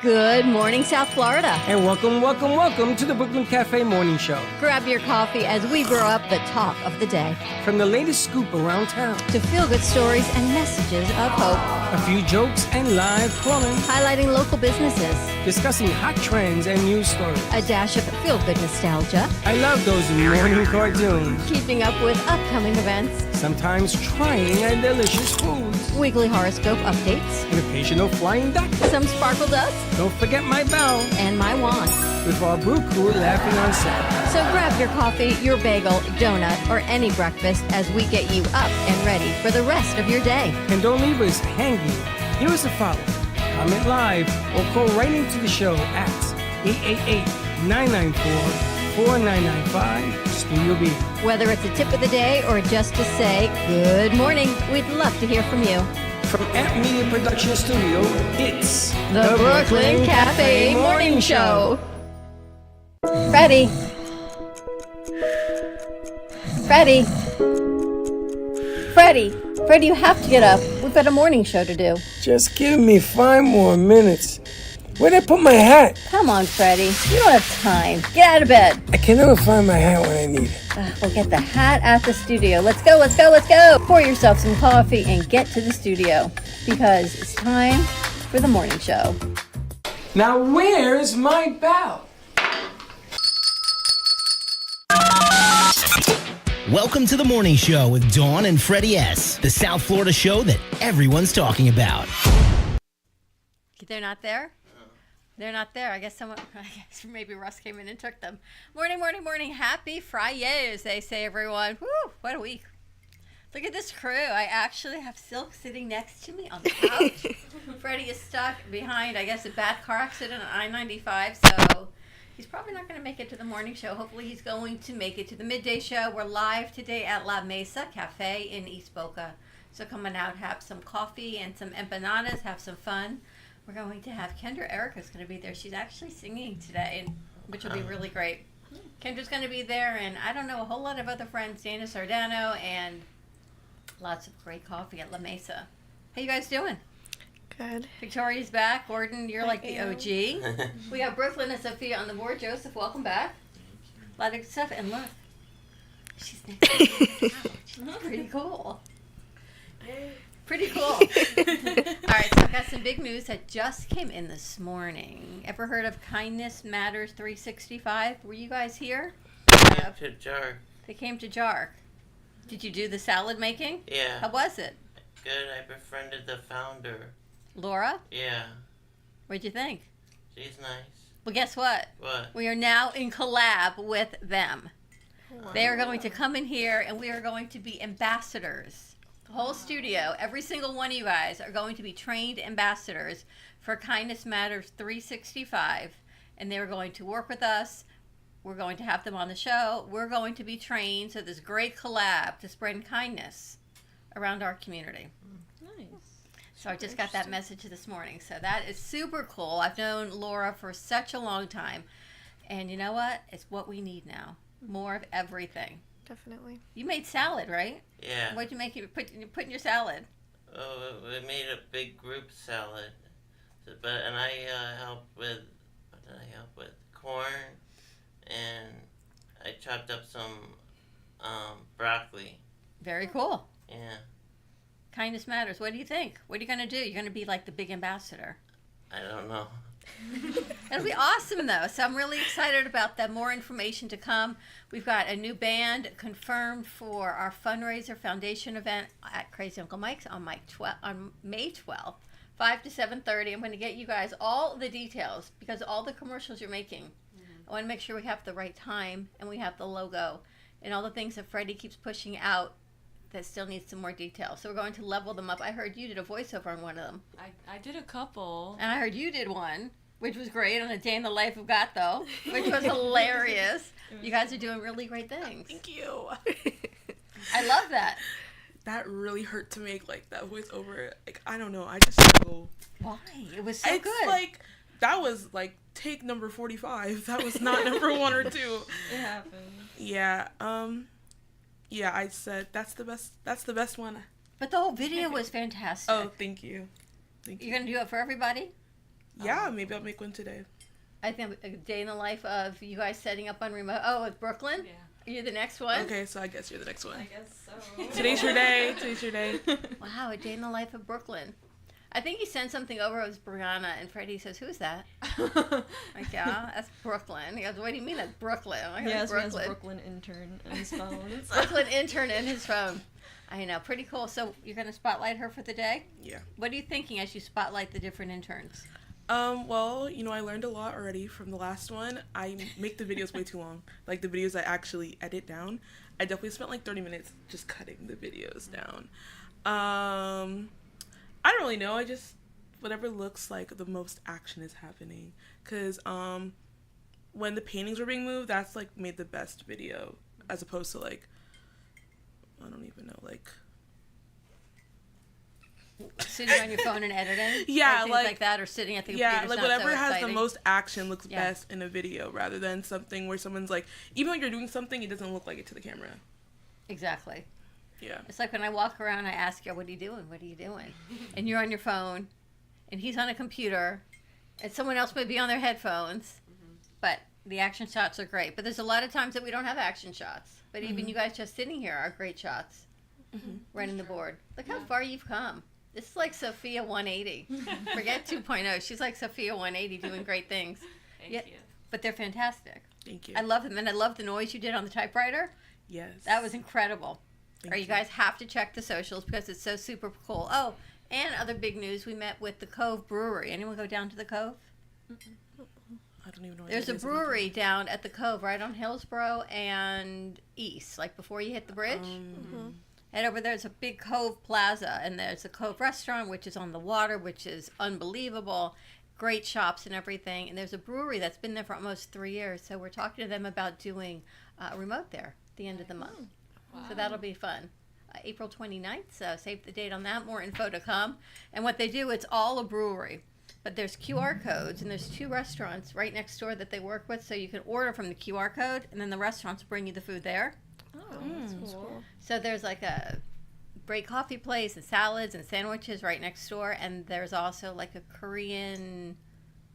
Good morning, South Florida. And welcome to the Brooklyn Cafe Morning Show. Grab your coffee as we brew up the talk of the day. From the latest scoop around town to feel-good stories and messages of hope. A few jokes and live plumbing. Highlighting local businesses. Discussing hot trends and news stories. A dash of feel-good nostalgia. I love those morning cartoons. Keeping up with upcoming events. Sometimes trying delicious foods. Weekly horoscope updates. An occasional flying duck. Some sparkle dust. Don't forget my bell. And my wand. With our brew crew laughing on set. So grab your coffee, your bagel, donut, or any breakfast as we get you up and ready for the rest of your day. And don't leave us hanging. Give us a follow. Comment live or call right into the show at 888-994-4995 Studio B. Whether it's a tip of the day or just to say good morning, we'd love to hear from you. From Amp Media Production Studio, it's the Brooklyn Cafe Morning Show. Freddie. Freddie, you have to get up. We've got a morning show to do. Just give me 5 more minutes. Where'd I put my hat? Come on, Freddie. You don't have time. Get out of bed. I can never find my hat when I need it. We'll get the hat at the studio. Let's go. Pour yourself some coffee and get to the studio because it's time for the morning show. Now, where's my bell? Welcome to the morning show with Dawn and Freddie S., the South Florida show that everyone's talking about. They're not there? They're not there. I guess maybe Russ came in and took them. Morning. Happy Friday, as they say, everyone. Woo, what a week. Look at this crew. I actually have Silk sitting next to me on the couch. Freddie is stuck behind, I guess, a bad car accident on I-95, so he's probably not going to make it to the morning show. Hopefully he's going to make it to the Midday Show. We're live today at La Mesa Cafe in East Boca. So come on out, have some coffee and some empanadas, have some fun. We're going to have Kendra Erica's going to be there. She's actually singing today, which will be really great. Kendra's going to be there, and I don't know, a whole lot of other friends, Dana Sardano, and lots of great coffee at La Mesa. How you guys doing? Good. Victoria's back. Gordon, you're like the OG. We have Brooklyn and Sophia on the board. Joseph, welcome back. A lot of good stuff. And look, she's next to the couch. Pretty cool. Pretty cool. All right, so I've got some big news that just came in this morning. Ever heard of Kindness Matters 365? Were you guys here? To Jark. They came to Jark. Did you do the salad making? Yeah. How was it? Good. I befriended the founder. Laura? Yeah. What'd you think? She's nice. Well, guess what? What? We are now in collab with them. Wow. They are going to come in here and we are going to be ambassadors. The whole studio, every single one of you guys are going to be trained ambassadors for Kindness Matters 365. And they're going to work with us. We're going to have them on the show. We're going to be trained. So this great collab to spread kindness around our community. Nice. So I just got that message this morning. So that is super cool. I've known Laura for such a long time. And you know what? It's what we need now. More of everything. Definitely. You made salad, right? Yeah. What'd you make? You put in your salad? Oh, we made a big group salad. And I helped with, what did I help with? Corn. And I chopped up some broccoli. Very cool. Yeah. Kindness Matters. What do you think? What are you going to do? You're going to be like the big ambassador. I don't know. It'll be awesome, though. So I'm really excited about that. More information to come. We've got a new band confirmed for our fundraiser foundation event at Crazy Uncle Mike's on May 12th, 5 to 7:30. I'm going to get you guys all the details because all the commercials you're making, I want to make sure we have the right time and we have the logo and all the things that Freddie keeps pushing out that still needs some more detail. So we're going to level them up. I heard you did a voiceover on one of them. I did a couple. And I heard you did one, which was great, on A Day in the Life of Gato, which was hilarious. You guys are doing really great things. Thank you. I love that. That really hurt to make, like, that voiceover. Like, I don't know. I just struggle. Why? It was so It's good. like, that was, like, take number 45. That was not number 1 or 2. It happened. Yeah, yeah, I said that's the best one. But the whole video was fantastic. Oh, thank you. You're going to do it for everybody? Yeah, maybe I'll make one today. I think a day in the life of you guys setting up on remote. Oh, with Brooklyn? Yeah. You're the next one? Okay, so I guess you're the next one. I guess so. Today's your day. Today's your day. Wow, a day in the life of Brooklyn. I think he sent something over. It was Brianna, and Freddie says, "Who's that?" Like, yeah, that's Brooklyn. He goes, "What do you mean that's Brooklyn?" I'm like, Yes, Brooklyn. he has Brooklyn intern on his phone. Brooklyn intern in his phone. I know, pretty cool. So you're going to spotlight her for the day? Yeah. What are you thinking as you spotlight the different interns? Well, I learned a lot already from the last one. I make the videos way too long. Like, the videos I actually edit down. I definitely spent like 30 minutes just cutting the videos down. I don't really know. I just, whatever looks like the most action is happening. Because, when the paintings were being moved, that's, like, made the best video. As opposed to, like, I don't even know, like... Sitting on your phone and editing? Yeah, or things like that, or sitting at the computer. Yeah, like whatever so has exciting. the most action looks best in a video, rather than something where someone's like, even when you're doing something, it doesn't look like it to the camera. Exactly. Yeah. It's like when I walk around, I ask you, "What are you doing? What are you doing?" And you're on your phone, and he's on a computer, and someone else may be on their headphones, but the action shots are great. But there's a lot of times that we don't have action shots. But even you guys just sitting here are great shots. Running the board. Look how far you've come. This is like Sophia 180. Forget 2.0. She's like Sophia 180 doing great things. Thank Yeah. you. But they're fantastic. Thank you. I love them. And I love the noise you did on the typewriter. Yes. That was incredible. Thank You guys have to check the socials because it's so super cool. Oh, and other big news. We met with the Cove Brewery. Anyone go down to the Cove? I don't even know. What There's that a is. brewery down at the Cove right on Hillsborough and East, like before you hit the bridge. And over there's a big Cove Plaza, and there's a Cove restaurant, which is on the water, which is unbelievable. Great shops and everything. And there's a brewery that's been there for almost 3 years. So we're talking to them about doing a remote there at the end of the month. Wow. So that'll be fun. April 29th, so save the date on that. More info to come. And what they do, it's all a brewery. But there's QR codes, and there's 2 restaurants right next door that they work with. So you can order from the QR code, and then the restaurants bring you the food there. Oh, that's cool. So there's like a great coffee place and salads and sandwiches right next door, and there's also like a Korean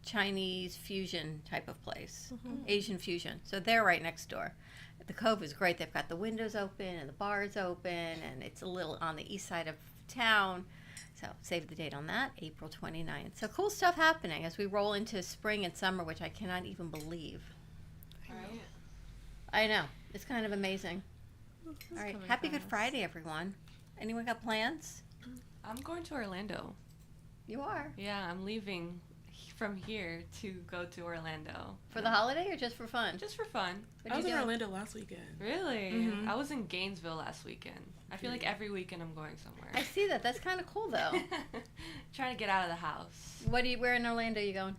Chinese fusion type of place, Asian fusion. So they're right next door. The Cove is great. They've got the windows open and the bars open, and it's a little on the east side of town. So save the date on that, April 29th. So cool stuff happening as we roll into spring and summer, which I cannot even believe. Right? I know. It's kind of amazing. All right. coming Happy Good fast. Friday, everyone. Anyone got plans? I'm going to Orlando. You are. Yeah, I'm leaving from here to go to Orlando. For the holiday or just for fun? Just for fun. What I was you in doing? Orlando last weekend. Really? Mhm. I was in Gainesville last weekend. I feel like every weekend I'm going somewhere. I see that. That's kind of cool, though. Trying to get out of the house. Where in Orlando are you going?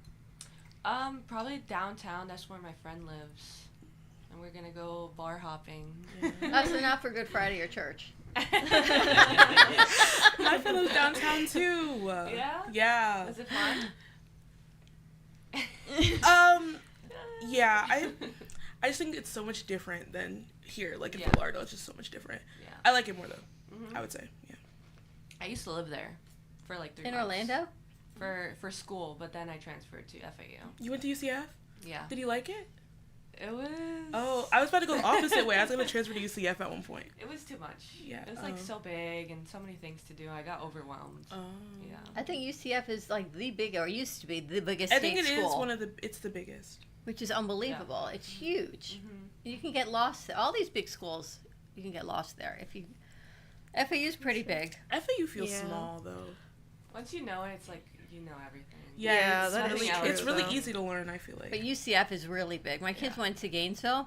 Probably downtown. That's where my friend lives. And we're gonna go bar hopping. Oh, so not for Good Friday or church. My friend lives downtown too. Yeah? Yeah. Was it fun? Yeah. I just think it's so much different than here. Like in Yeah. Fort Lauderdale, it's just so much different. Yeah. I like it more though. Mhm. I would say. Yeah. I used to live there for like 3 In months. Orlando? For school, but then I transferred to FAU. You went to UCF? Yeah. Did you like it? It was. Oh, I was about to go the opposite way. I was gonna transfer to UCF at one point. It was too much. Yeah, It was like oh. so big and so many things to do. I got overwhelmed. Oh. Yeah. I think UCF is like the big, or used to be the biggest I state think it is school, it's the biggest. which is unbelievable. It's huge. Mhm. You can get lost. All these big schools, you can get lost there. FAU's pretty big. FAU feels Yeah. small though. Once you know it, it's like you know everything. Yeah, it's that is really, true, it's really though. easy to learn. I feel like. But UCF is really big. My kids Yeah. went to Gainesville.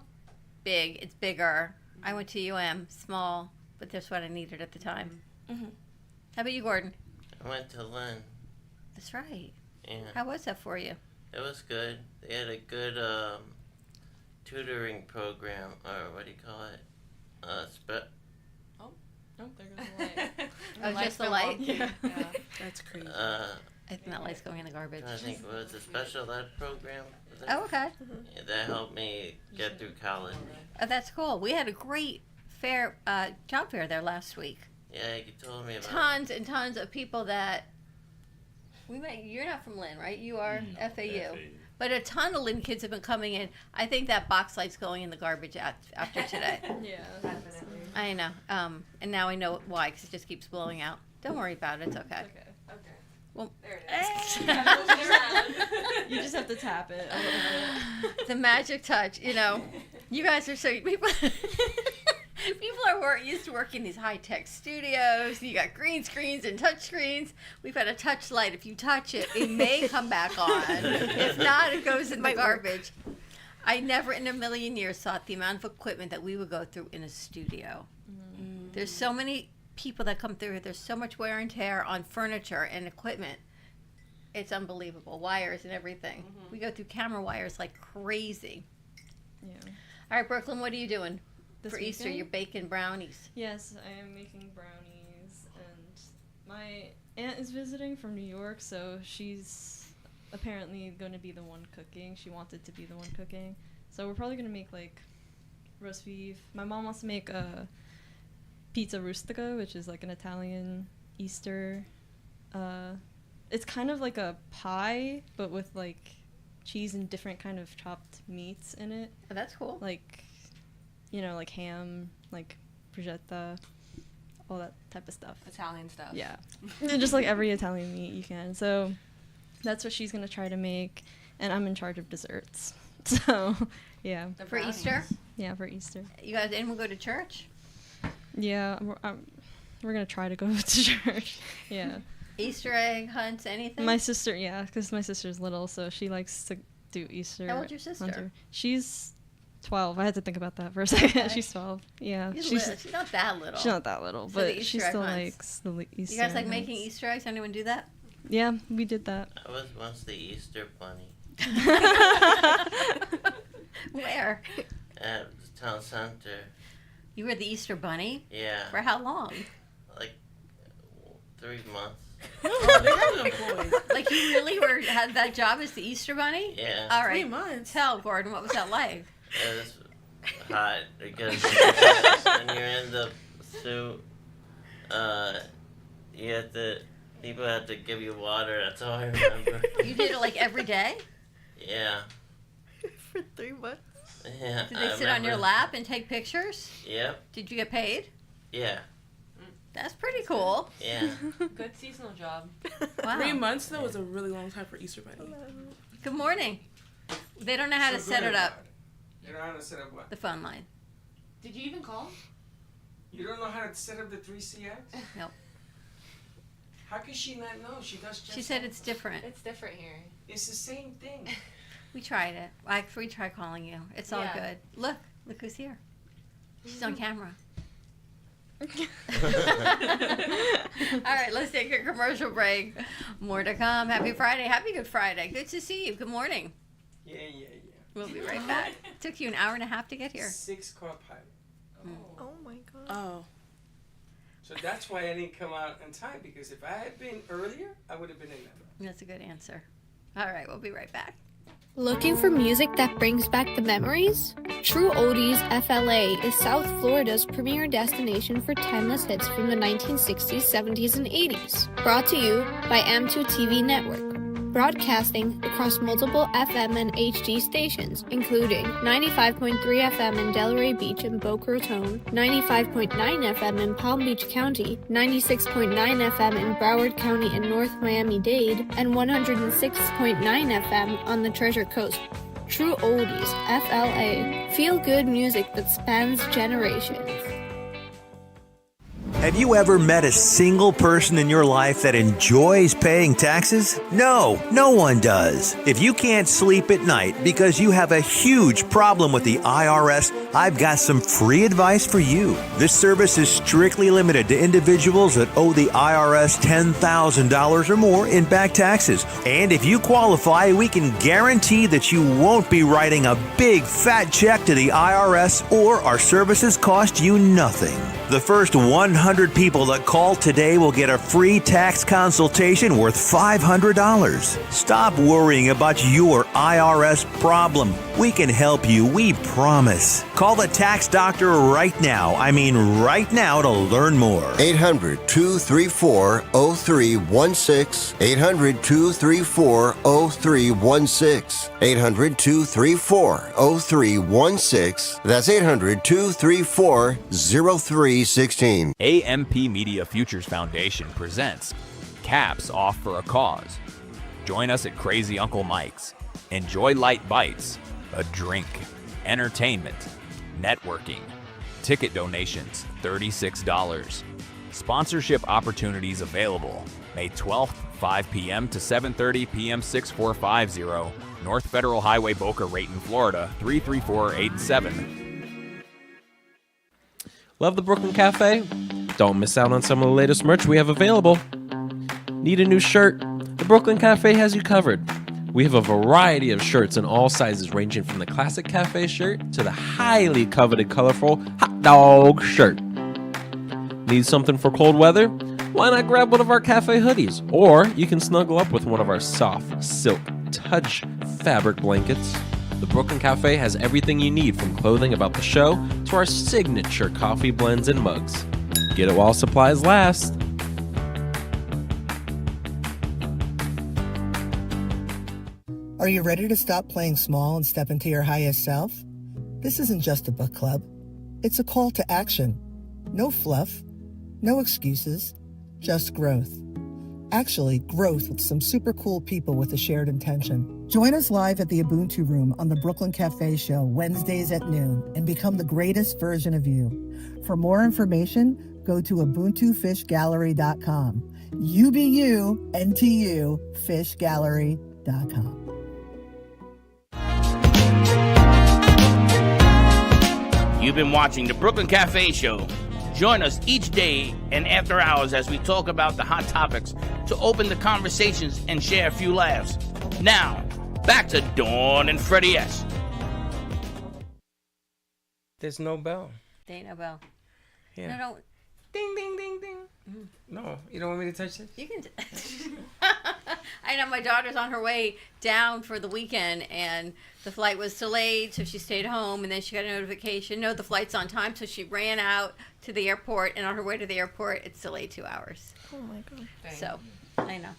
Big. It's bigger. I went to UM. Small. But that's what I needed at the time. Mhm. How about you, Gordon? I went to Lynn. That's right. Yeah, How was that for you? it was good. They had a good tutoring program, or what do you call it? Oh, there goes the light. Oh, just the light? Yeah. That's crazy. I think that light's going in the garbage. I think it was a special ed program. Was it? Oh, okay. Yeah, that helped me get through college. Oh, that's cool. We had a great job fair there last week. Yeah, you told me about it. Tons and tons of people that You're not from Lynn, right? You are FAU. But a ton of Lynn kids have been coming in. I think that box light's going in the garbage after today. Yeah. Definitely. I know. And now I know why, because it just keeps blowing out. Don't worry about it. It's okay. Okay. Well, There it is. You just have to tap it a little bit. the magic touch. You guys are so people. People are used to working in these high-tech studios. You got green screens and touch screens. We've got a touch light. If you touch it, it may come back on. If not, it goes in the garbage. I never in a million years thought the amount of equipment that we would go through in a studio. There's so many people that come through. There's so much wear and tear on furniture and equipment. It's unbelievable. Wires and everything. We go through camera wires like crazy. Yeah. All right, Brooklyn, what are you doing? This For Easter, weekend? you're baking brownies. Yes, I am making brownies, and my aunt is visiting from New York, so she's apparently going to be the one cooking. She wanted to be the one cooking. So we're probably going to make, like, roast beef. My mom wants to make a pizza rustica, which is, like, an Italian Easter. It's kind of like a pie, but with, like, cheese and different kind of chopped meats in it. Oh, that's cool. Like, like ham, like bruschetta, all that type of stuff. Italian stuff. Yeah. Just like every Italian meat you can. So that's what she's going to try to make. And I'm in charge of desserts. So, yeah. The For brownies. Easter? Yeah, for Easter. You guys, anyone go to church? Yeah, we're going to try to go to church. Yeah. Easter egg hunts, anything? My sister, yeah, because my sister's little, so she likes to do Easter. How old's your sister? hunter. She's 12. I had to think about that for a second. Okay. She's 12. Yeah. She's not that little. She's not that little, So the but Easter she egg still hunts. likes the Easter You guys like egg making hunts. Easter eggs? Anyone do that? Yeah, we did that. I was once the Easter bunny Where? at the town center. You were the Easter bunny? Yeah, For how long? like 3 months. Oh, they got an employee. Like you really had that job as the Easter bunny? Yeah, All 3 right. months. Tell Gordon, what was that like? it was hot because when you're in the suit, people have to give you water. That's all I remember. You did it like every day? Yeah, For 3 months? yeah. Did they I sit on your remember. lap and take pictures? Yep. Did you get paid? Yeah. That's pretty cool. Yeah. Good seasonal job. Wow. 3 months, though, is a really long time for Easter bunny. Good morning. They don't know how to set it up, You don't know how to set up what? the phone line. Did you even call? You don't know how to set up the 3CX? Nope. How can she not know? She does just She said it's different. It's different here. It's the same thing. We tried it. We tried calling you. It's all Yeah. good. Look who's here. She's on camera. All right, let's take a commercial break. More to come. Happy Friday. Happy Good Friday. Good to see you. Good morning. Yeah. We'll be right back. Took you an hour and a half to get here. 6-car pilot. Oh my god. Oh. So that's why I didn't come out on time, because if I had been earlier, I would have been in there. That's a good answer. All right, we'll be right back. Looking for music that brings back the memories? True Oldies FLA is South Florida's premier destination for timeless hits from the 1960s, 70s, and 80s. Brought to you by M2 TV Network. Broadcasting across multiple FM and HD stations, including 95.3 FM in Delray Beach and Boca Raton, 95.9 FM in Palm Beach County, 96.9 FM in Broward County and North Miami-Dade, and 106.9 FM on the Treasure Coast. True Oldies, FLA. Feel good music that spans generations. Have you ever met a single person in your life that enjoys paying taxes? No, no one does. If you can't sleep at night because you have a huge problem with the IRS, I've got some free advice for you. This service is strictly limited to individuals that owe the IRS $10,000 or more in back taxes. And if you qualify, we can guarantee that you won't be writing a big fat check to the IRS, or our services cost you nothing. The first 100 people that call today will get a free tax consultation worth $500. Stop worrying about your IRS problem. We can help you, we promise. Call Call the tax doctor right now. I mean right now to learn more. 800-234-0316. 800-234-0316. 800-234-0316. That's 800-234-0316. AMP Media Futures Foundation presents Caps Off for a Cause. Join us at Crazy Uncle Mike's. Enjoy light bites, a drink, entertainment, networking. Ticket donations, $36. Sponsorship opportunities available. May 12th, 5 p.m. to 7:30 p.m. 6450 North Federal Highway, Boca Raton, Florida, 33487. Love the Brooklyn Cafe? Don't miss out on some of the latest merch we have available. Need a new shirt? The Brooklyn Cafe has you covered. We have a variety of shirts in all sizes, ranging from the classic cafe shirt to the highly coveted colorful hot dog shirt. Need something for cold weather? Why not grab one of our cafe hoodies? Or you can snuggle up with one of our soft silk touch fabric blankets. The Brooklyn Cafe has everything you need, from clothing about the show to our signature coffee blends and mugs. Get it while supplies last. Are you ready to stop playing small and step into your highest self? This isn't just a book club. It's a call to action. No fluff, no excuses, just growth. Actually, growth with some super cool people with a shared intention. Join us live at the Ubuntu Room on the Brooklyn Cafe Show Wednesdays at noon and become the greatest version of you. For more information, go to ubuntufishgallery.com. You be you, NTU, fishgallery.com. You've been watching the Brooklyn Cafe Show. Join us each day and after hours as we talk about the hot topics to open the conversations and share a few laughs. Now, back to Dawn and Freddie S. There's no bell. There ain't no bell. Yeah. No, don't. Ding, ding, ding, ding. No, you don't want me to touch this? You can. I know my daughter's on her way down for the weekend, and the flight was delayed, so she stayed home, and then she got a notification, no, the flight's on time, so she ran out to the airport, and on her way to the airport, it's delayed 2 hours. Oh my god. So, I know.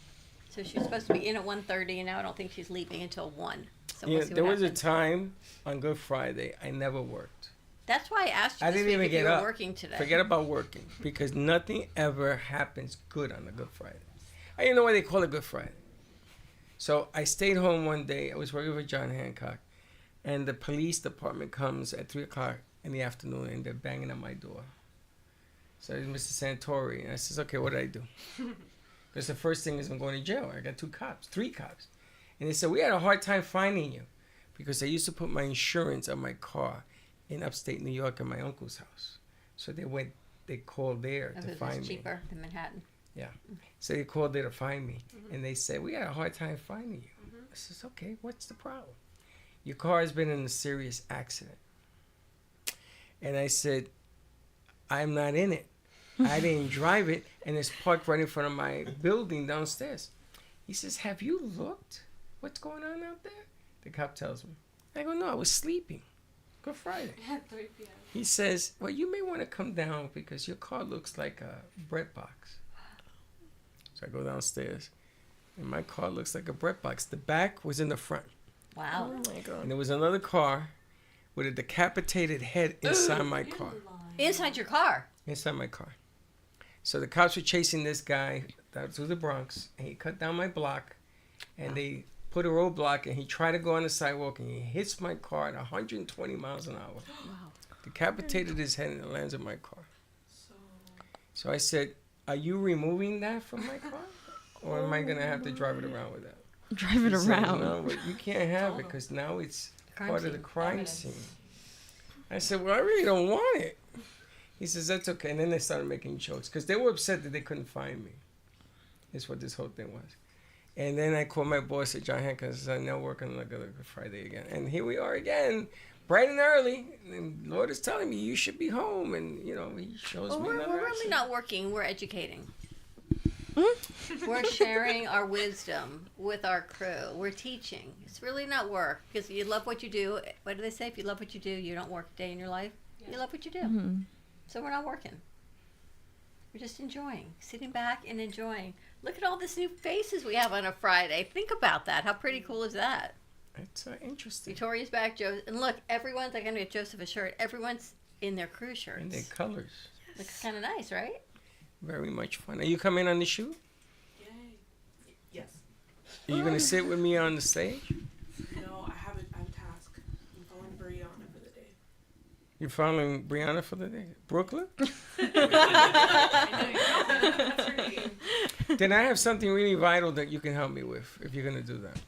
So she was supposed to be in at 1:30, and now I don't think she's leaving until 1. So Yeah, we'll see there what was happens. a time on Good Friday I never worked. That's why I asked you I this didn't week even if get you were up. working today. Forget about working, because nothing ever happens good on a Good Friday. I didn't know why they call it Good Friday. So I stayed home one day. I was working with John Hancock, and the police department comes at 3 o'clock in the afternoon, and they're banging on my door. So it's Mr. Santori, and I says, okay, what did I do? Because the first thing is I'm going to jail. I got 3 cops. And they said, we had a hard time finding you, because I used to put my insurance on my car in upstate New York at my uncle's house. So they called there to find me. Cheaper than Manhattan. Yeah. So they called there to find me. And they said, we had a hard time finding you. I says, okay, what's the problem? Your car has been in a serious accident. And I said, I'm not in it. I didn't drive it, and it's parked right in front of my building downstairs. He says, have you looked? What's going on out there? The cop tells me. I go, no, I was sleeping. Good Friday. At 3 p.m. He says, well, you may want to come down because your car looks like a bread box. So I go downstairs, and my car looks like a bread box. The back was in the front. Wow. Oh my god. And there was another car with a decapitated head inside my car. Inside your car? Inside my car. So the cops were chasing this guy through the Bronx, and he cut down my block, and they put a roadblock, and he tried to go on the sidewalk, and he hits my car at 120 miles an hour. Wow. Decapitated his head, and it lands in my car. So I said, are you removing that from my car? Or am I going to have to drive it around with that? Drive it He said, around. no, but you can't have it because now it's part of the crime scene. I said, well, I really don't want it. He says, that's okay. And then they started making jokes because they were upset that they couldn't find me. That's what this whole thing was. And then I called my boss at John Hancock and said, I'm now working on a Good Friday again. And here we are again, bright and early. And the Lord is telling me, you should be home. And, you know, he shows Well, me we're another really accident. not working. We're educating. We're sharing our wisdom with our crew. We're teaching. It's really not work because you love what you do. What do they say? If you love what you do, you don't work a day in your life. Yeah. You love what you do. Mm-hmm. So we're not working. We're just enjoying, sitting back and enjoying. Look at all these new faces we have on a Friday. Think about that. How pretty cool is that? It's interesting. Victoria's back, Joe. And look, everyone's, I'm going to get Joseph a shirt. Everyone's in their crew shirts. In their colors. Yes. Looks kind of nice, right? Very much fun. Are you coming on the shoot? Yay. Yes. Are you going to sit with me on the stage? No, I have a task. I'm following Brianna for the day. You're following Brianna for the day? Brooklyn? Then I have something really vital that you can help me with if you're going to do that.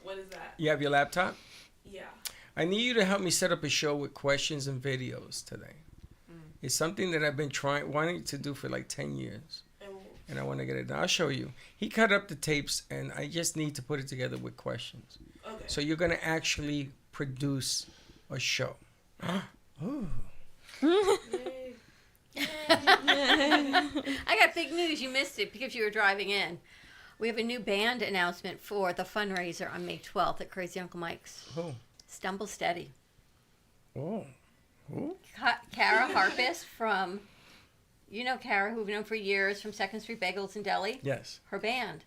What is that? You have your laptop? Yeah. I need you to help me set up a show with questions and videos today. It's something that I've been wanting to do for like 10 years. And I want to get it done. I'll show you. He cut up the tapes, and I just need to put it together with questions. Okay. So you're going to actually produce a show. Oh. I got big news. You missed it because you were driving in. We have a new band announcement for the fundraiser on May 12th at Crazy Uncle Mike's. Oh. Stumble Steady. Oh. Who? Kara Harpist from, you know Kara, who we've known for years from 2nd Street Bagels and Deli? Yes. Her band.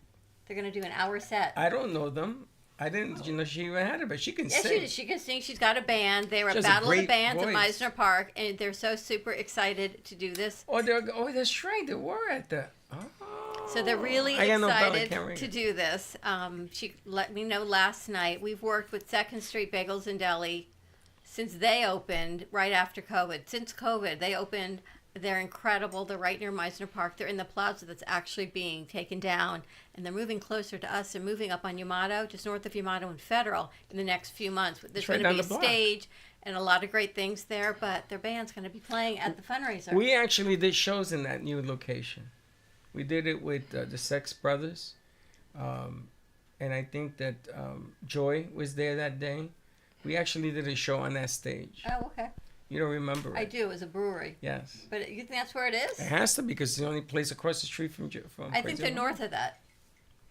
They're going to do an hour set. I don't know them. I didn't know she even had it, but she can sing. Yes, she can sing. She's got a band. They were at Battle of the Bands at Meisner Park, and they're so super excited to do this. Oh, that's right. They were at that. Oh. So they're really excited to do this. She let me know last night. We've worked with 2nd Street Bagels and Deli since they opened right after COVID. Since COVID, they opened. They're incredible. They're right near Meisner Park. They're in the plaza that's actually being taken down, and they're moving closer to us. They're moving up on Yamato, just north of Yamato and Federal, in the next few months. There's going to be a stage and a lot of great things there, but their band's going to be playing at the fundraiser. We actually did shows in that new location. We did it with the Sex Brothers, and I think that Joy was there that day. We actually did a show on that stage. Oh, okay. You don't remember it? I do. It was a brewery. Yes. But you think that's where it is? It has to because it's the only place across the street from I think they're north of that.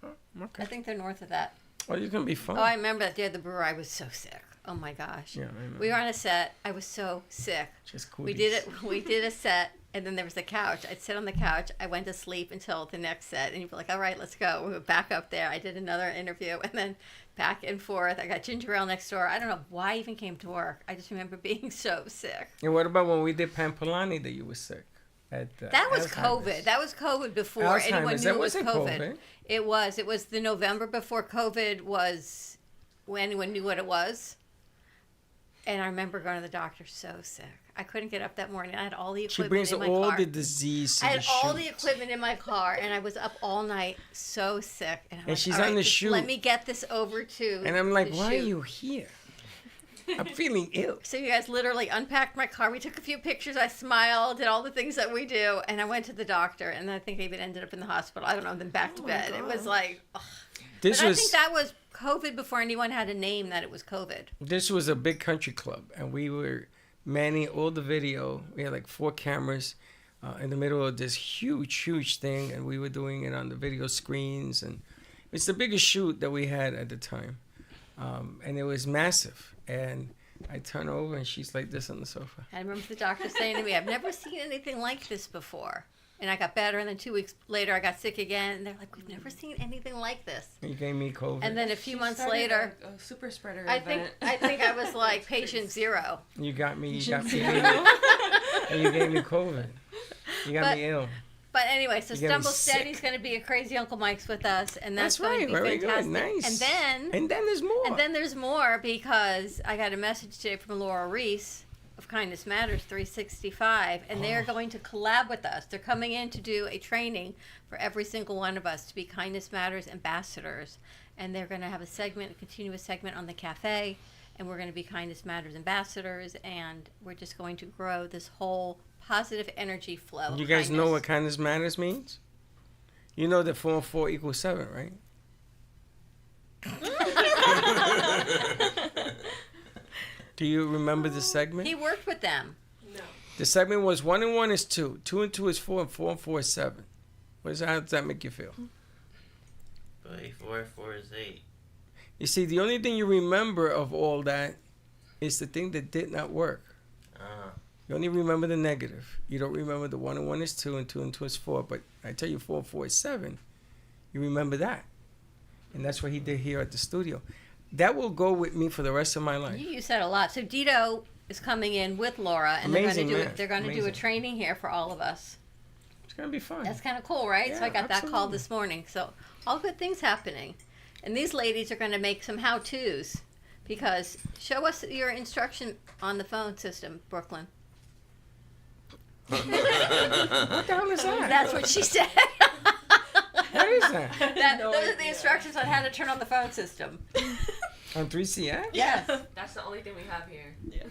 Oh, okay. I think they're north of that. Oh, you're going to be fun. Oh, I remember that day at the brewery. I was so sick. Oh, my gosh. Yeah, I remember. We were on a set. I was so sick. Just cool. We did a set, and then there was a couch. I'd sit on the couch. I went to sleep until the next set, and you'd be like, all right, let's go. We went back up there. I did another interview, and then back and forth. I got ginger ale next door. I don't know why I even came to work. I just remember being so sick. And what about when we did Pampolani that you were sick? That was COVID. That was COVID before anyone knew it was COVID. It was. It was the November before COVID was when anyone knew what it was. And I remember going to the doctor so sick. I couldn't get up that morning. I had all the equipment in my car. She brings all the disease to I had all the equipment in my car, and I was up all night so sick. And like, she's on the shoot. Let me get this over to And I'm like, why are you here? I'm feeling ill. So you guys literally unpacked my car. We took a few pictures. I smiled, did all the things that we do, and I went to the doctor. And I think I even ended up in the hospital. I don't know, then back to bed. It was like, ugh. I think that was COVID before anyone had a name that it was COVID. This was a big country club, and we were manning all the video. We had like 4 cameras in the middle of this huge thing, and we were doing it on the video screens. And it's the biggest shoot that we had at the time, and it was massive. And I turn over, and she's like this on the sofa. I remember the doctor saying to me, I've never seen anything like this before. And I got better, and then 2 weeks later, I got sick again. And they're like, we've never seen anything like this. You gave me COVID. And then a few months later, a super spreader I think I was like patient 0. You got me. And you gave me COVID. You got me ill. But anyway, so Stumble Steady's going to be a Crazy Uncle Mike's with us, and that's going to be very fantastic. Good. Nice. And then there's more. And then there's more because I got a message today from Laura Reese of Kindness Matters 365, and they're going to collab with us. They're coming in to do a training for every single one of us to be Kindness Matters ambassadors, and they're going to have a continuous segment on the cafe, and we're going to be Kindness Matters ambassadors, and we're just going to grow this whole positive energy flow. You guys know what Kindness Matters means? You know that 4 and 4 equals 7, right? Do you remember the segment? He worked with them. No. The segment was 1 and 1 is 2, 2 and 2 is 4, and 4 and 4 is 7. How does that make you feel? 4, 4 is 8. You see, the only thing you remember of all that is the thing that did not work. You only remember the negative. You don't remember the 1 and 1 is 2 and 2 and 2 is 4. But I tell you 4 and 4 is 7. You remember that. And that's what he did here at the studio. That will go with me for the rest of my life. You use that a lot. So Dito is coming in with Laura, and Amazing, they're going to do a training here for all of us. It's going to be fun. That's kind of cool, right? Yeah, So I got that call absolutely. this morning. So all good things happening. And these ladies are going to make some how-tos, because show us your instruction on the phone system, Brooklyn. What the hell is that? That's what she said. What is that? Those are the instructions on how to turn on the phone system. On 3CX? Yes. That's the only thing we have here. Yeah.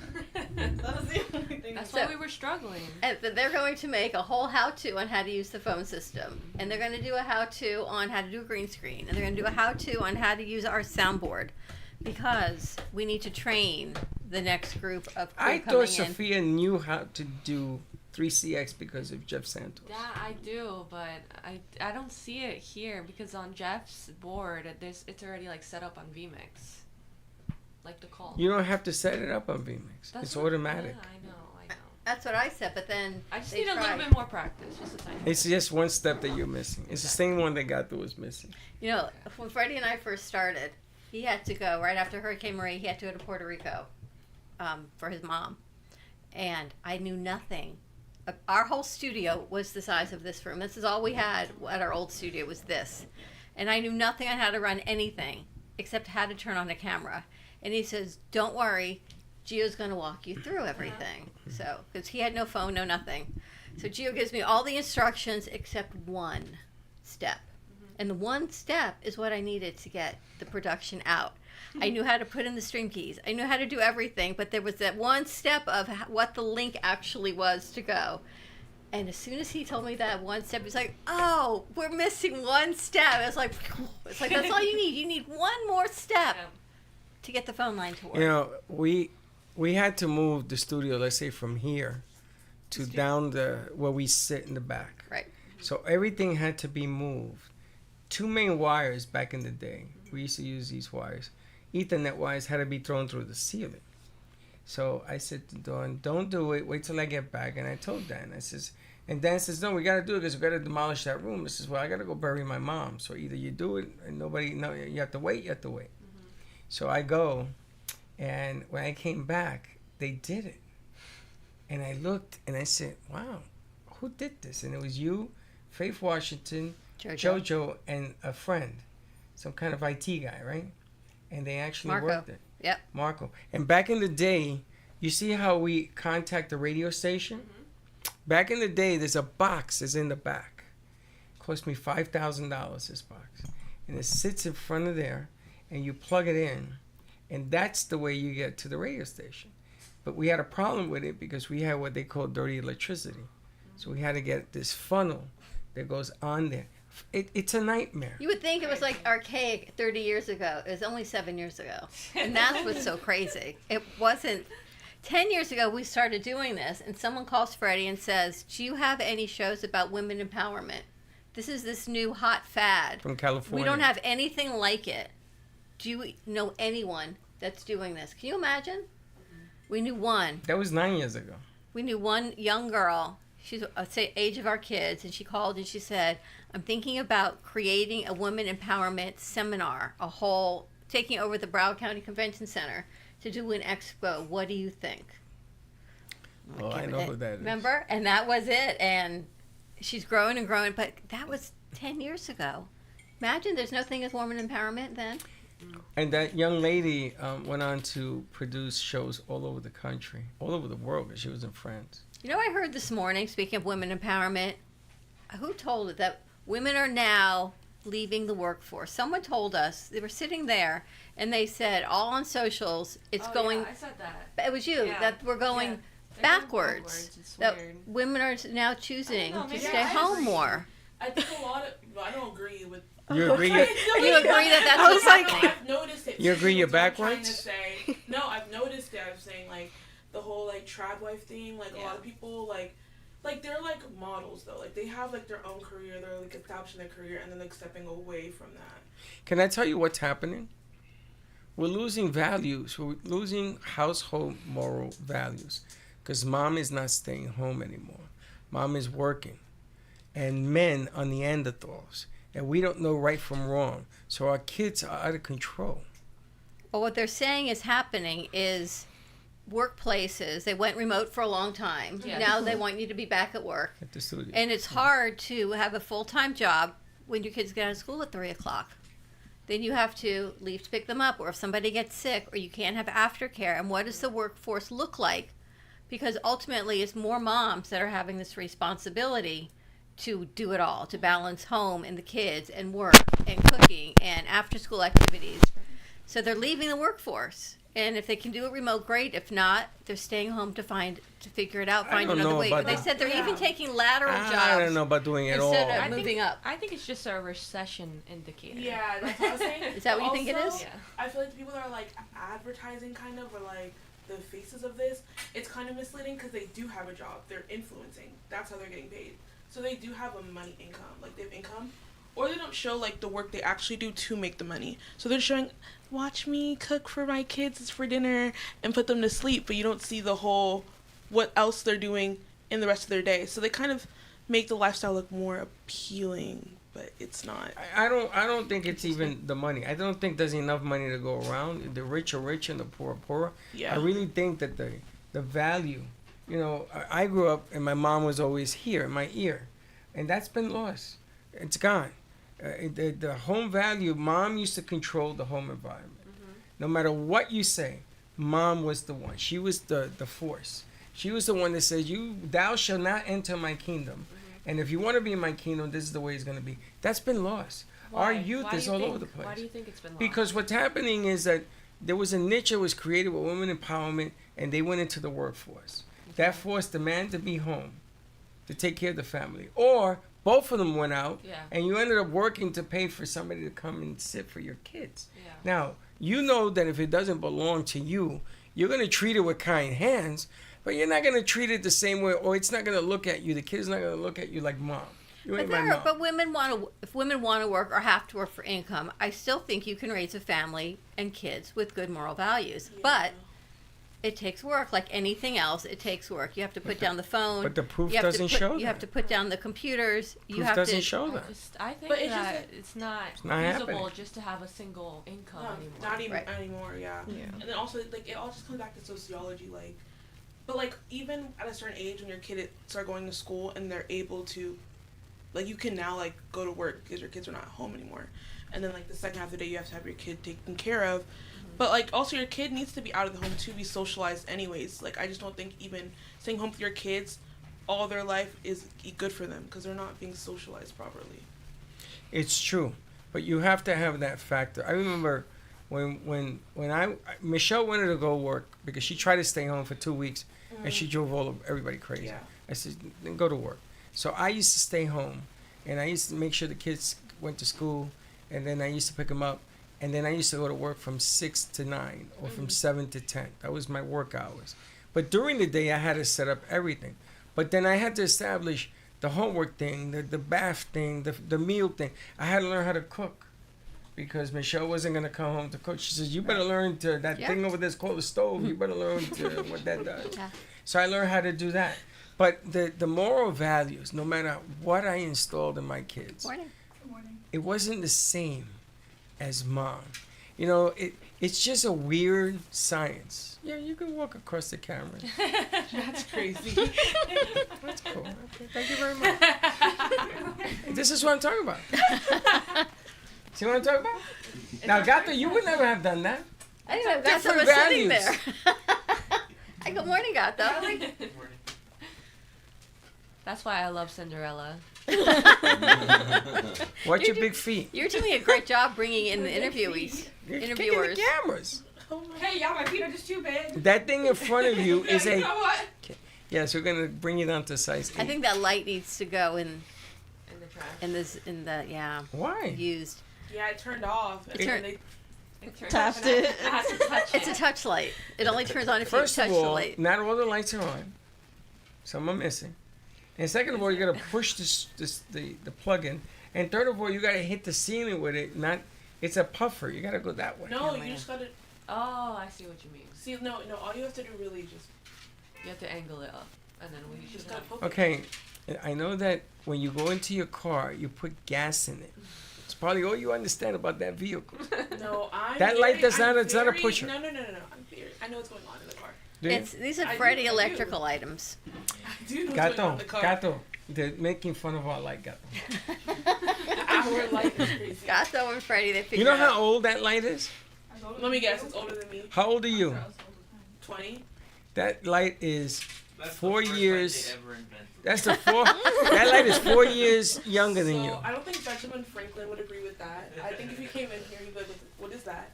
That was the only thing. That's why we were struggling. And they're going to make a whole how-to on how to use the phone system. And they're going to do a how-to on how to do a green screen. And they're going to do a how-to on how to use our soundboard. Because we need to train the next group of crew I coming thought in. Sophia knew how to do 3CX because of Jeff Santos. Yeah, I do, but I don't see it here because on Jeff's board, it's already like set up on vMix, like the call. You don't have to set it up on vMix. That's It's what- automatic. Yeah, I know. That's what I said, but then I just they need a little tried. bit more practice, just a tiny. It's just one step that you're missing. It's the same one that got that was missing. You know, when Freddie and I first started, he had to go right after Hurricane Maria. He had to go to Puerto Rico for his mom, and I knew nothing. Our whole studio was the size of this room. This is all we had at our old studio was this, and I knew nothing on how to run anything except how to turn on a camera. And he says, "Don't worry, Gio's going to walk you through everything." So, because he had no phone, no nothing. So Gio gives me all the instructions except one step. And the one step is what I needed to get the production out. I knew how to put in the string keys. I knew how to do everything, but there was that one step of what the link actually was to go. And as soon as he told me that one step, he's like, "Oh, we're missing one step." It's like that's all you need. You need one more step to get the phone line to work. You know, we had to move the studio, let's say, from here to down where we sit in the back. Right. So everything had to be moved. 2 main wires back in the day. We used to use these wires. Ethernet wires had to be thrown through the ceiling. So I said to Dawn, "Don't do it. Wait till I get back." And I told Dan, I says, and Dan says, "No, we got to do it because we got to demolish that room." I says, "Well, I got to go bury my mom. So either you do it and you have to wait, So I go, and when I came back, they did it. And I looked and I said, "Wow, who did this?" And it was you, Faith Washington, Jojo, and a friend, some kind of IT guy, right? And they actually Marco. worked it. Yep. Marco. And back in the day, you see how we contact the radio station? Back in the day, there's a box that's in the back. It cost me $5,000, this box. And it sits in front of there, and you plug it in. And that's the way you get to the radio station. But we had a problem with it because we had what they call dirty electricity. So we had to get this funnel that goes on there. It's a nightmare. You would think it was like archaic 30 years ago. It was only 7 years ago. And that's what's so crazy. It wasn't. 10 years ago, we started doing this, and someone calls Freddie and says, "Do you have any shows about women empowerment? This is this new hot fad. From California. We don't have anything like it. Do you know anyone that's doing this?" Can you imagine? We knew one. That was 9 years ago. We knew one young girl. She's say age of our kids, and she called and she said, "I'm thinking about creating a women empowerment seminar, a whole taking over the Broward County Convention Center to do an expo. What do you think?" Oh, I know who that is. Remember? And that was it. And she's growing and growing, but that was 10 years ago. Imagine there's no thing as women empowerment then. And that young lady went on to produce shows all over the country, all over the world, because she was in France. You know, I heard this morning, speaking of women empowerment, who told it that women are now leaving the workforce? Someone told us. They were sitting there, and they said, all on socials, it's going... Yeah, I said that. It was you, Yeah. that we're going They're backwards. It's That weird. women are now choosing know, to maybe stay I home agree. more. I think a lot of. Well, I don't agree with. You agree? You agree that that's I what's was like, happening? I've noticed it. You agree you're I'm trying to backwards? say, no, I've noticed it. I'm saying like the whole like trad wife thing. Like a lot of people like like they're like models though. Like they have like their own career. They're like establishing their career and then like stepping away from that. Can I tell you what's happening? We're losing values. We're losing household moral values because mom is not staying home anymore. Mom is working. And men are Neanderthals. And we don't know right from wrong. So our kids are out of control. Well, what they're saying is happening is workplaces, they went remote for a long time. Yeah. Now they want you to be back at work. At the studio. And it's hard to have a full-time job when your kids get out of school at 3 o'clock. Then you have to leave to pick them up, or if somebody gets sick, or you can't have aftercare. And what does the workforce look like? Because ultimately, it's more moms that are having this responsibility to do it all, to balance home and the kids and work and cooking and after-school activities. So they're leaving the workforce. And if they can do it remote, great. If not, they're staying home to figure it out, find another way. But they said they're even taking lateral jobs. I don't know about doing it all. Instead of moving up. I think it's just a recession indicator. Yeah, that's what I was saying. Is that what you think it is? Yeah. I feel like the people that are like advertising kind of, or like the faces of this, it's kind of misleading because they do have a job. They're influencing. That's how they're getting paid. So they do have a money income. Like they have income. Or they don't show like the work they actually do to make the money. So they're showing, watch me cook for my kids for dinner and put them to sleep, but you don't see the whole what else they're doing in the rest of their day. So they kind of make the lifestyle look more appealing, but it's not. I don't think it's even the money. I don't think there's enough money to go around. The rich are rich and the poor are poor. Yeah. I really think that the value, you know, I grew up and my mom was always here in my ear, and that's been lost. It's gone. The home value, mom used to control the home environment. No matter what you say, mom was the one. She was the force. She was the one that says, thou shalt not enter my kingdom. And if you want to be in my kingdom, this is the way it's going to be. That's been lost. Why? Our youth Why do is you all think- over the place. Why do you think it's been lost? Because what's happening is that there was a niche that was created with women empowerment, and they went into the workforce. That forced the man to be home, to take care of the family. Or both of them went out, and you ended up working to pay for somebody to come and sit for your kids. Yeah. Now, you know that if it doesn't belong to you, you're going to treat it with kind hands, but you're not going to treat it the same way, or it's not going to look at you. The kid's not going to look at you like mom. You ain't my mom. But women want to. If women want to work or have to work for income, I still think you can raise a family and kids with good moral values. Yeah. But it takes work, like anything else. It takes work. You have to put down the phone. But the proof doesn't show that. You have to put down the computers. Proof doesn't show that. I think But it's that it's not not feasible happening. just to have a single income anymore. Not even anymore, yeah. And then also, like, it all just comes back to sociology, like, but, like, even at a certain age when your kid start going to school and they're able to, like, you can now, like, go to work because your kids are not at home anymore. And then, like, the second half of the day, you have to have your kid taken care of. But, like, also your kid needs to be out of the home to be socialized anyways. Like, I just don't think even staying home with your kids all their life is good for them because they're not being socialized properly. It's true, but you have to have that factor. I remember when Michelle wanted to go work because she tried to stay home for 2 weeks, and she drove everybody crazy. Yeah. I said, then go to work. So I used to stay home, and I used to make sure the kids went to school, and then I used to pick them up, and then I used to go to work from 6 to 9 or from 7 to 10. That was my work hours. But during the day, I had to set up everything. But then I had to establish the homework thing, the bath thing, the meal thing. I had to learn how to cook because Michelle wasn't going to come home to cook. She says, you better learn to, that thing over there is called a stove. You better learn to what that does. Yeah. So I learned how to do that. But the moral values, no matter what I installed in my kids, it wasn't the same as mom. You know, it's just a weird science. Yeah, you can walk across the camera. That's crazy. That's cool. Okay, thank you very much. This is what I'm talking about. See what I'm talking about? Now, Gato, you would never have done that. I didn't know Gato Different was sitting there. Hey, good morning, Gato. That's why I love Cinderella. Watch your big feet. You're doing a great job bringing in the interviewers. The cameras. Hey, y'all, my feet are just too big. That thing in front of you is You know what? Yes, we're gonna bring you down to size 8. I think that light needs to go in the trash. In the Why? Used. Yeah, it turned off. Tapped it. I had to touch It's a touch light. It only turns on if First you touch of all, the light. not all the lights are on. Some are missing. And second of all, you gotta push the plug in. And third of all, you gotta hit the ceiling with it. It's a puffer. You gotta go that way. No, you just gotta. Oh, I see what you mean. See, no. All you have to do really just. You have to angle it up, and then we just gotta poke Okay, I know that when you go into your car, you put gas in it. It's probably all you understand about that vehicle. No, That light does not. It's not a pusher. No. I know what's going on in the car. These are Freddie electrical items. I do know what's going on in the car. Gato, they're making fun of our light, Gato. Our light is crazy. Gato and Freddie, they figure You know out. how old that light is? Let me guess, it's older than me. How old are you? 20. That light is 4 years. That's the four. That light is 4 years younger than you. I don't think Benjamin Franklin would agree with that. I think if he came in here, he'd be like, "What is that?"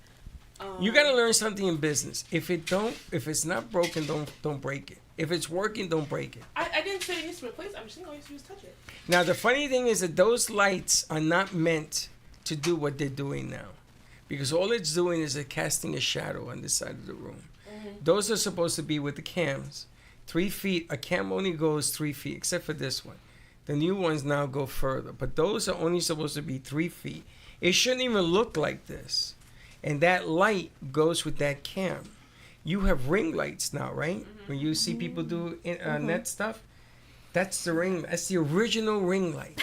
You gotta learn something in business. If it's not broken, don't break it. If it's working, don't break it. I didn't say it needs to be replaced. I'm just saying all you have to do is touch it. Now the funny thing is that those lights are not meant to do what they're doing now, because all it's doing is casting a shadow on this side of the room. Those are supposed to be with the cams. 3 feet. A cam only goes 3 feet, except for this one. The new ones now go further, but those are only supposed to be 3 feet. It shouldn't even look like this. And that light goes with that cam. You have ring lights now, right? When you see people do net stuff, that's the ring. That's the original ring light.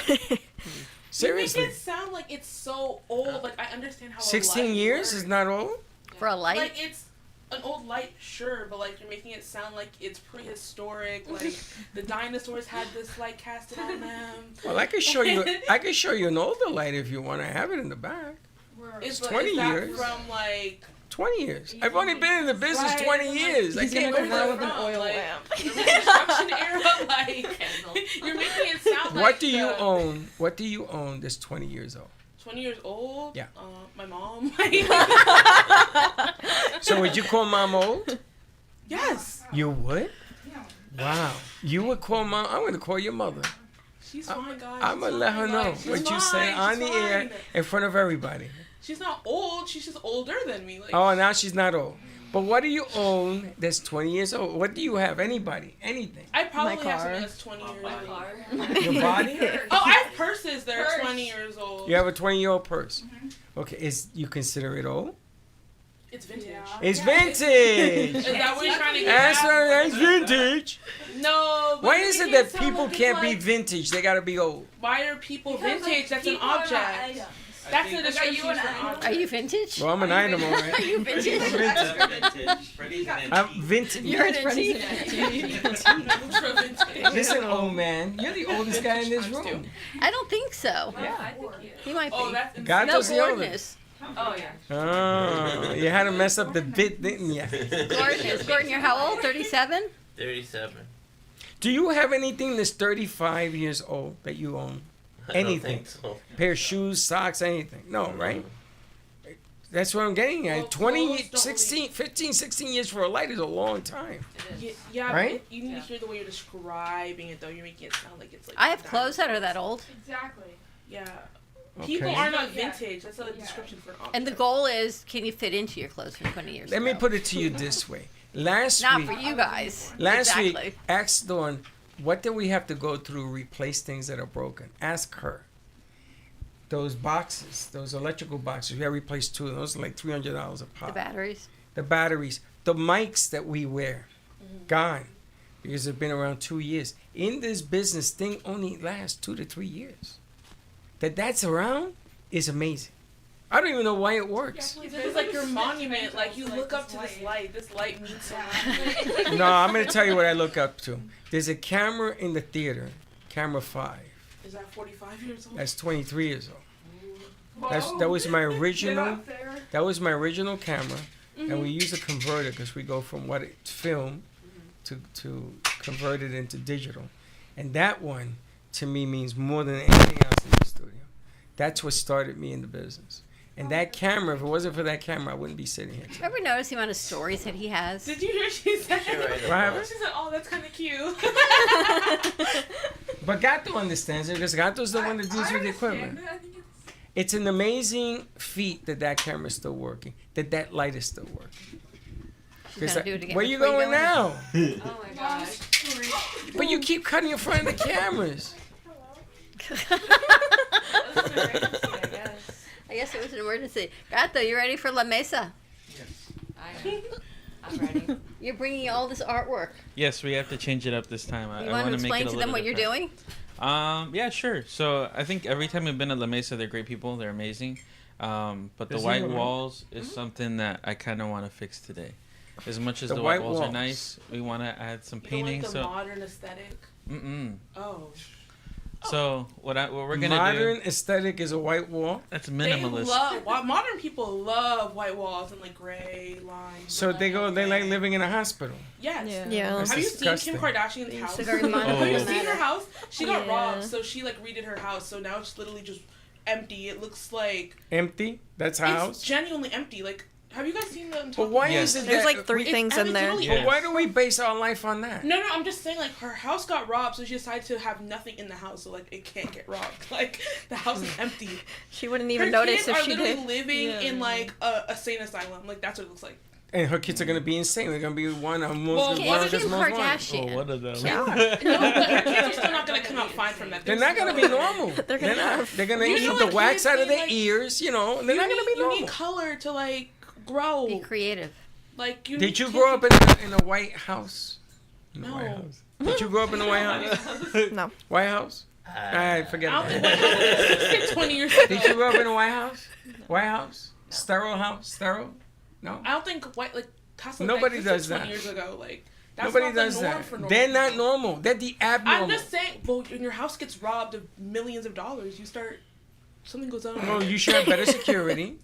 Seriously. You make it sound like it's so old. Like I understand how. 16 years is not old for a light. Like it's an old light, sure, but like you're making it sound like it's prehistoric. Like the dinosaurs had this light casted on them. Well, I can show you. I can show you an older light if you want to have it in the back. It's 20 years. From like 20 years. I've only been in the business 20 years. I can't go there with an oil lamp. The Reconstruction era, like you're making it sound like. What do you own? What do you own that's 20 years old? 20 years old? Yeah. My mom. So would you call mom old? Yes. You would? Wow. You would call mom? I'm going to call your mother. She's fine, guys. I'm going to let her know what you say on the air in front of everybody. She's not old. She's just older than me. Like, Oh, now she's not old. But what do you own that's 20 years old? What do you have? Anybody? Anything? I probably have something that's 20 years old. Your body? Oh, I have purses that are 20 years old. You have a 20-year-old purse. Okay, you consider it old? It's vintage. It's vintage. Is that what you're trying to get at? That's vintage. No. But Why is it that people can't be vintage? They gotta be old. Why are people vintage? That's an object. That's a description for an object. Are you vintage? Well, I'm an item, all right. Are you vintage? I'm vintage. You're an vintage. Listen, old man, you're the oldest guy in this room. I don't think so. Yeah, I think He might be. Oh, that's Gato's the Gordon oldest. is. Oh yeah. Oh, you had to mess up the bit, didn't you? Gordon is. Gordon, you're how old? 37? 37. Do you have anything that's 35 years old that you own? Anything? I don't think so. Pair of shoes, socks, anything? No, right? That's what I'm getting at. Well, 20, clothes don't 16, 15, 16 years for a light is a long time. Yeah, Right? but you need to hear the way you're describing it, though. You're making it sound like it's like. I have clothes that are that old. Exactly. Yeah. Okay. People are not vintage. That's a description for an object. And the goal is, can you fit into your clothes from 20 years Let ago? me put it to you this way. Last Not week, for you guys. Last exactly. week, asked Dawn, what do we have to go through to replace things that are broken? Ask her. Those boxes, those electrical boxes, we have to replace 2 of those. Are like $300 a pop. The batteries. The batteries, the mics that we wear, gone, because they've been around 2 years. In this business, thing only lasts 2 to 3 years. That's around is amazing. I don't even know why it works. It's like your monument. Like you look up to this light. This light means so much. No, I'm going to tell you what I look up to. There's a camera in the theater, camera 5. Is that 45 years old? That's 23 years old. That was my original. That was my original camera, and we use a converter because we go from what it's film to convert it into digital, and that one to me means more than anything else in the studio. That's what started me in the business. And that camera, if it wasn't for that camera, I wouldn't be sitting here. Ever notice the amount of stories that he has? Did you hear she said? What happened? She said, "Oh, that's kind of cute." But Gato understands it because Gato's the one that deals with the equipment. It's an amazing feat that camera is still working, that light is still working. She's gonna do it again. Where you Which way going now? Oh my gosh. But you keep cutting in front of the cameras. I guess it was an emergency. Gato, you ready for La Mesa? I'm ready. You're bringing all this artwork. Yes, we have to change it up this time. You I want to wanna explain make it to a them little what you're different. doing? Yeah, sure. So I think every time we've been at La Mesa, they're great people. They're amazing. But the Is white it? walls is something that I kind of want to fix today. As much as The the white white walls are walls. nice, we want to add some You painting. don't like the So modern aesthetic? Oh. So what we're gonna Modern do? aesthetic is a white wall. That's They minimalist. modern people love white walls and like gray lines. So they like living in a hospital. Yes. Yeah. That's Have you disgusting. seen Kim Kardashian's house? It's very Have you Oh. seen her house? She got Yeah. robbed, so she like redid her house. So now it's literally just empty. It looks like Empty? That's a it's house? genuinely empty. Like, have you guys seen the? But why Yes. is it There's that... like 3 It's things in there. literally But why do we base our life on that? No, I'm just saying, like, her house got robbed, so she decided to have nothing in the house, so, like, it can't get robbed. Like, the house is empty. She wouldn't even Her notice kids if are she literally did. living Yeah. in, like, a sane asylum. Like, that's what it looks like. And her kids are going to be insane. They're going to be one of Well, most... one It's Kim Kardashian. Oh, one of them. No, but her kids are still not going to come out fine from that. They're not going to be normal. They're gonna have- They're going to You eat know the what wax kids out of say, their like, ears, you know. They're not going to be You normal. need color to, like, grow. Be creative. Like, you Did need you kids grow up to- in a White House? In the No. White House. Did you grow up in the White House? No. White House? Alright, forget I don't about think it. it's 20 years ago. Did you grow up in a White House? White House? Sterile house? Sterile? No? I don't think white, like, houses Nobody like does 20 that. years ago. Like, that's Nobody not does the norm that. for normal They're not people. normal. They're the abnormal. I'm just saying, well, when your house gets robbed of millions of dollars, you start, something goes on. Well, you should have better security.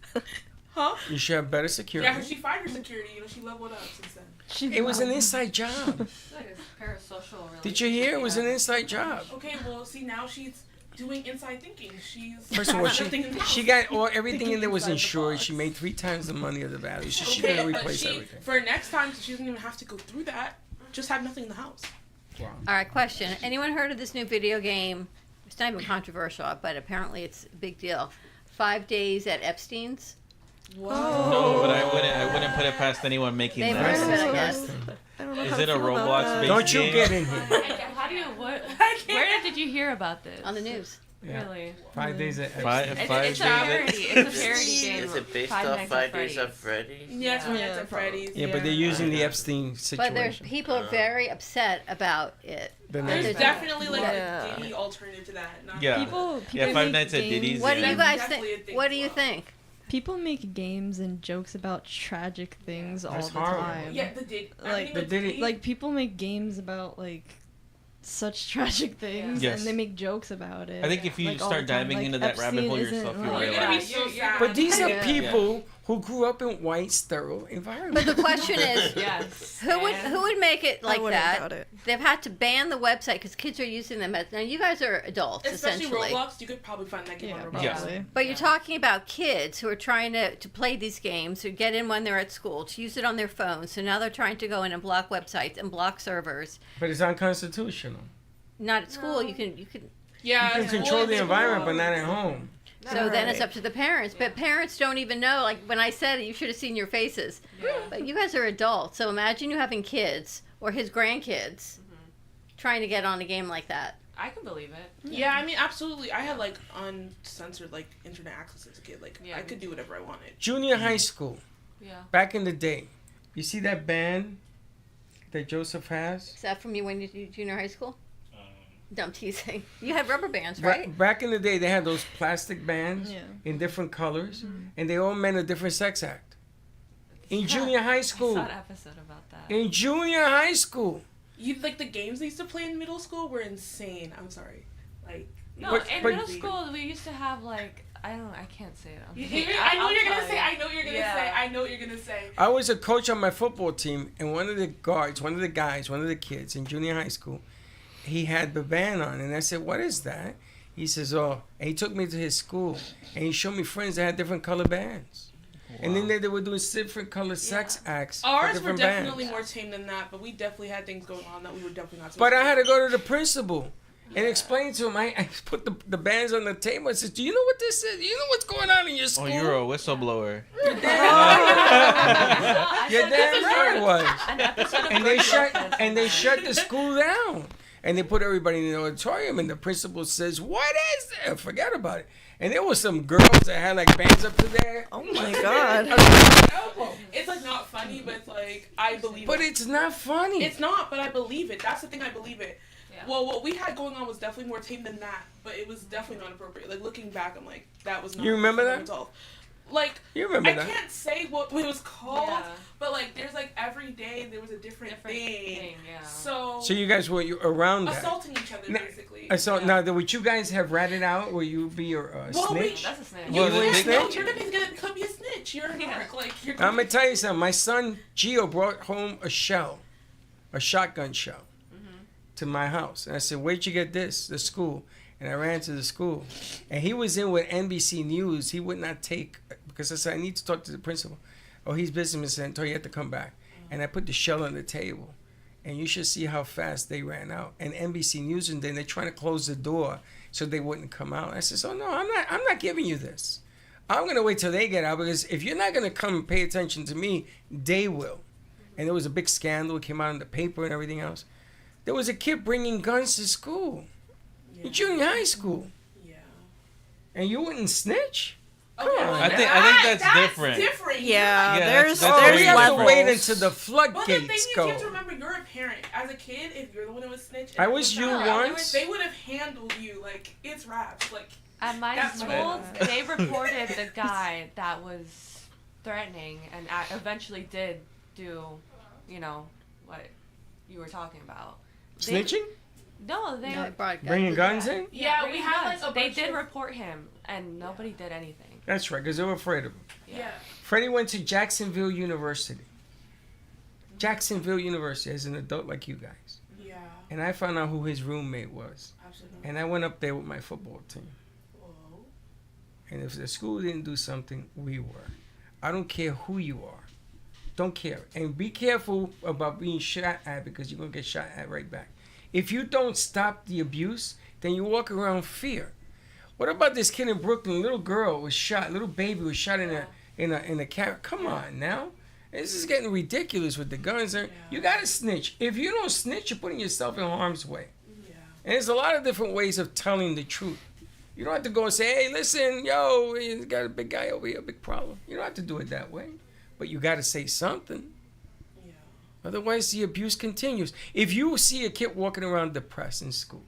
Huh? You should have better security. Yeah, she fired her security. You know, she leveled up since then. It was an inside job. Like a parasocial Did you hear? It was an inside job. Okay, well, see, now she's doing inside thinking. She's First of all, everything in the she house. got everything in there was Inside the insured. box. She made 3 times the money of the value. So she Okay, got to but replace she, everything. for next time, she doesn't even have to go through that. Just have nothing in the house. Wow. All right, question. Anyone heard of this new video game? It's not even controversial, but apparently it's a big deal. 5 Days at Epstein's. Whoa. No, but I wouldn't put it past anyone making They've that. heard of it, I guess. I don't know Is how it to a feel about Roblox that. based Don't you game? get in here. How do you where did you hear about this? On the news. Yeah. Really? 5 days at Five It's days. a parody. It's a parody game. Is it based Five off Nights 5 at Days at Freddy's. Freddy's? Yeah, it's when Yeah, it's at Freddy's. Yeah, but they're using the Epstein But there's situation. people are very upset about it. The There's next- definitely like Yeah. a Diddy alternative to that. Not Yeah. People Yeah, Five make Nights at games- Diddy's. What do yeah. you guys Definitely a think? thing What do as you well. think? People make games and jokes about tragic things all That's the horrible. time. Yeah, the Diddy. Like, The Diddy- Like people make games about like such tragic things, Yes. and they make jokes about it. I think if you like, all start the time. diving Like, into that rabbit Epstein hole isn't, yourself, like- you'll You're gonna be realize. so sad. But these are Yeah. people who grew up in white, sterile environments. But the question is, Yes. who would make it like wouldn't that? doubt it. They've had to ban the website because kids are using them. Now you guys are adults, Especially essentially. Roblox, you could probably find that game on Roblox. Yes. Probably. But you're talking about kids who are trying to play these games, who get in when they're at school, to use it on their phones. So now they're trying to go in and block websites and block servers. But it's unconstitutional. Not at school. You can. Yeah, You can it's control cool, the it's environment, cool. but not at home. So then it's Right. up to the parents. But parents don't even know. Like when I said it, you should have seen your faces. But you guys are adults. So imagine you having kids or his grandkids trying to get on a game like that. I can believe it. Yeah, I mean, absolutely. I had like uncensored like internet access as a kid. Like Yeah, I me could do whatever I wanted. Junior high school, Yeah. back in the day, you see that band that Joseph has? Is that from you when you did junior high school? No, I'm teasing. You had rubber bands, right? Back in the day, they had those plastic bands Yeah. in different colors, and they all meant a different sex act. In junior high I school. saw an episode about that. In junior high school. You like the games they used to play in middle school were insane. I'm sorry, like No, But- in but- middle school we used to have like I can't say it. on You- here. I know I'll what you're tell gonna say. you. I know what you're gonna Yeah. say. I know what you're gonna say. I was a coach on my football team, and one of the guards, one of the guys, one of the kids in junior high school, he had the band on, and I said, "What is that?" He says, "Oh," and he took me to his school, and he showed me friends that had different color bands, and then they were doing different color sex acts. for Ours were different definitely bands. more tame than that, but we definitely had things going on that we were definitely not. But I supposed had to go to the principal and explained to him. I put the bands on the table. I said, "Do you know what this is? Do you know what's going on in your school?" Oh, you're a whistleblower. You're damn right it was. And they shut the school down. And they put everybody in the auditorium, and the principal says, "What is that?" Forget about it. And there was some girls that had like bands up to there. Oh my God. It's like not funny, but it's like I believe it. But it's not funny. It's not, but I believe it. That's the thing, I believe it. Yeah. Well, what we had going on was definitely more tame than that, but it was definitely not appropriate. Like looking back, I'm like, that was not. You remember that? Adult. Like, you remember that? I can't say what it was called, but like, there's like every day there was a different thing. Yeah. So you guys were around that. Assaulting each other, basically. Now, would you guys have ratted out? Will you be a snitch? That's a snitch. Well, You're snitch? you're gonna could be a snitch. You're a narc. Like, you're I'm gonna tell you something. My son Gio brought home a shotgun shell, to my house, and I said, "Where'd you get this?" The school. And I ran to the school, and he was in with NBC News. He would not take, because I said, "I need to talk to the principal." "Oh, he's busy, Mr. Antonio, you have to come back." And I put the shell on the table, and you should see how fast they ran out. And NBC News, and then they're trying to close the door so they wouldn't come out. I said, "Oh no, I'm not giving you this. I'm gonna wait till they get out, because if you're not gonna come and pay attention to me, they will." And there was a big scandal. It came out in the paper and everything else. There was a kid bringing guns to school. In junior high school. Yeah. And you wouldn't snitch? Come on. I think that's different. Yeah, there's we have levels. to wait until the floodgates But the thing is, go. you have to remember, you're a parent. As a kid, if you're the one that was snitched, I was you once. They would have handled you like it's raps. Like at my school, they reported the guy that was threatening and eventually did do, what you were talking about. Snitching? No, they bringing guns in? Yeah, we had like a They did report him, and nobody did anything. That's right, because they were afraid of him. Yeah. Freddie went to Jacksonville University. Jacksonville University as an adult like you guys. Yeah. And I found out who his roommate was. Absolutely. And I went up there with my football team. Whoa. And if the school didn't do something, we were. I don't care who you are. Don't care. And be careful about being shot at, because you're going to get shot at right back. If you don't stop the abuse, then you walk around fear. What about this kid in Brooklyn? Little girl was shot. Little baby was shot in a car. Come on now, this is getting ridiculous with the guns. You gotta snitch. If you don't snitch, you're putting yourself in harm's way. Yeah. And there's a lot of different ways of telling the truth. You don't have to go and say, "Hey, listen, yo, you got a big guy over here, a big problem." You don't have to do it that way, but you got to say something. Otherwise, the abuse continues. If you see a kid walking around depressed in school,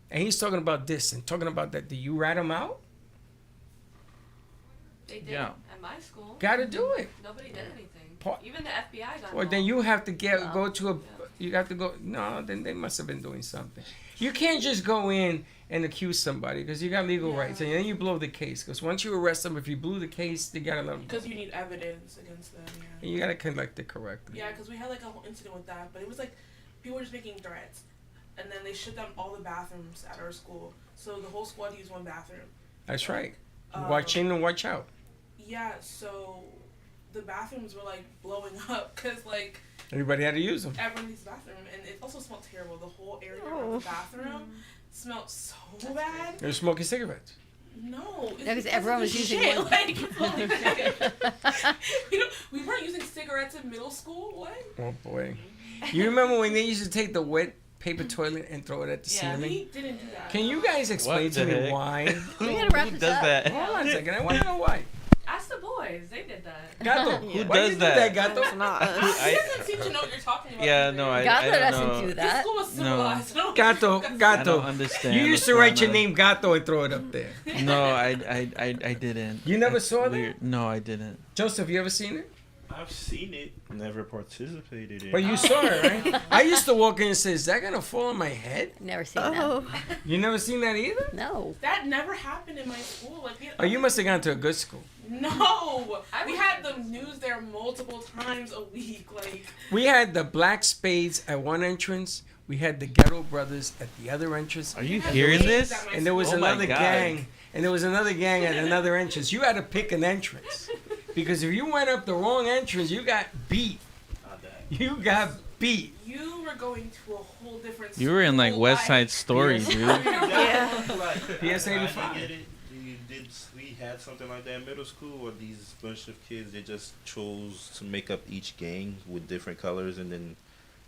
and he's talking about this and talking about that, do you rat him out? They did at my school. Gotta do it. Nobody did anything. Even the FBI got Or then you have to go to a. You have to go. No, then they must have been doing something. You can't just go in and accuse somebody, because you got legal rights, and then you blow the case. Because once you arrest them, if you blew the case, they gotta let them go. Because you need evidence against them. Yeah. And you gotta collect it correctly. Yeah, because we had like a whole incident with that, but it was like people were just making threats, and then they shut down all the bathrooms at our school, so the whole squad used one bathroom. That's right. Watch in and watch out. Yeah, so the bathrooms were like blowing up because like everybody had to use them. Everyone needs a bathroom, and it also smelled terrible. The whole area around the bathroom smelled so bad. They were smoking cigarettes. No, it's because everyone was using shit. one. Like, we weren't using cigarettes in middle school. What? Oh boy! You remember when they used to take the wet paper toilet and throw it at the ceiling? He didn't do that. Can you guys explain to me why? We gotta wrap Who this does up. that? Hold on a second. I want to know why. Ask the boys. They did that. Gato, Who why does you do that? Gato? It's not us. He doesn't seem to know what you're talking about. Yeah, no, I Gato don't doesn't know. do This that. school was civilized. Gato, I Gato. don't understand. You used to what's write your going name Gato and throw it up there. on. No, I didn't. You never That's saw that? weird. No, I didn't. Joseph, you ever seen it? I've seen it, never participated in it. But you saw it, right? I used to walk in and say, "Is that gonna fall on my head?" Never seen Oh. that. You never seen that either? No. That never happened in my school. Like, Oh, you must have gone to a good school. No, we had the news there multiple times a week. Like, We had the Black Spades at one entrance. We had the Ghetto Brothers at the other entrance. Are you hearing this? And there was Oh my another God. gang. And there was another gang at another entrance. You had to pick an entrance. Because if you went up the wrong entrance, you got beat. You got beat. you were going to a whole different. You were in like West Side Story, dude. PS85. We had something like that in middle school where these bunch of kids, they just chose to make up each gang with different colors, and then